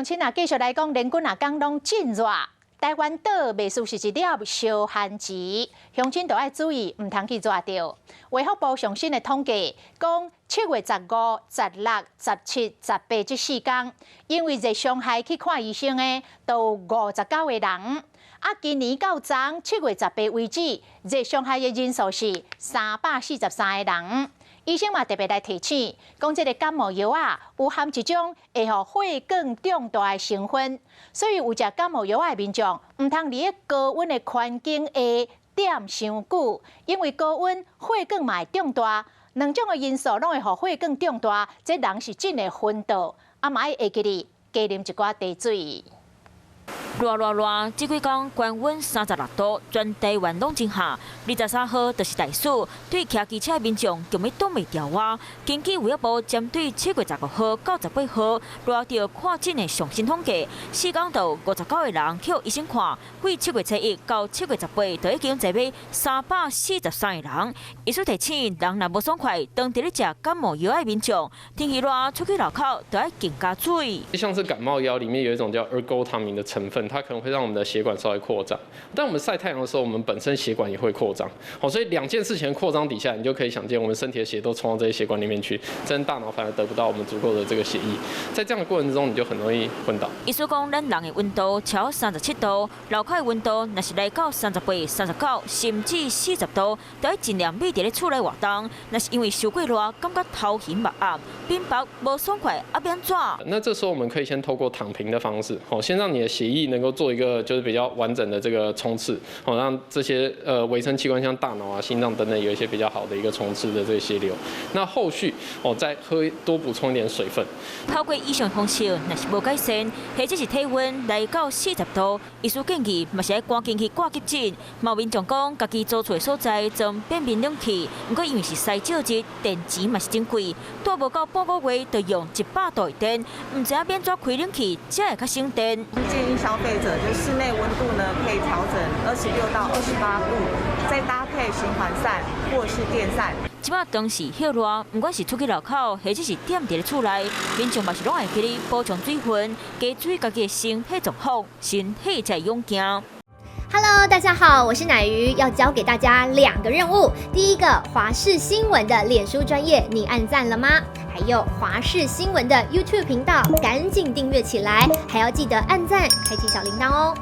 乡亲啊，继续来讲，连滚啊，讲拢真热。台湾岛未属是一粒小旱池，乡亲都要注意，唔通去热到。卫福部上新的统计讲，7月15、16、17、18这4天，因为热伤害去看医生的，都59个人。啊，今年到昨7月18为止，热伤害的人数是343个人。医生嘛特别来提醒，讲这个感冒药啊，有含一种会互血管肿大的成分，所以有食感冒药的民众，唔通伫个高温的环境下踮伤久，因为高温血管嘛会肿大，两种的因素拢会互血管肿大，这人是真会昏倒，啊嘛要会记哩，加啉一寡茶水。热，这几天高温36度，全台湾拢真下。23号就是大暑，对骑机车的民众根本挡袂掉啊！根据卫福部针对7月15号到18号热到看诊的上新统计，4天就59个人去医生看，为7月7日到7月18，就已经坐买343个人。医师提醒，人若无爽快，当伫咧食感冒药的民众，天气热出去路口都要更加注意。像是感冒药里面有一种叫ergotamine的成分，它可能会让我们的血管稍微扩张。但我们晒太阳的时候，我们本身血管也会扩张。好，所以2件事情扩张底下，你就可以想见，我们身体的血都冲到这些血管里面去，真大脑反而得不到我们足够的这个血液。在这样的过程中，你就很容易昏倒。医师讲，咱人的温度超37度，路口的温度若是来到38、39，甚至40度，都要尽量避伫咧厝内活动。那是因为受过热，感觉头晕目暗、冰雹无爽快，啊变怎？那这时候我们可以先透过躺平的方式，先让你的血液能够做一个就是比较完整的这个冲刺，让这些维生器官像大脑啊、心脏等等有一些比较好的一个冲刺的这个血流。那后续再多补充一点水分。透过以上方式，若是无改善，或者是体温来到40度，医师建议嘛是要赶紧去挂急诊。某民众讲，家己租厝的所在装变频冷气，不过因为是晒少日，电钱嘛是真贵，多无到半个月就用100度的电，唔知影变怎开冷气才会较省电。建议消费者就室内温度呢可以调整26到28度，再搭配循环扇或是电扇。即摆当时热热，不管是出去路口，或者是踮伫咧厝内，民众嘛是拢会记哩补充水分，加注意家己的身体状况，身体才会勇行。Hello， 大家好，我是乃瑜，要教给大家2个任务。第一个，华视新闻的脸书专页，你按赞了吗？还有华视新闻的 YouTube 频道，赶紧订阅起来，还要记得按赞，开启小铃铛哦。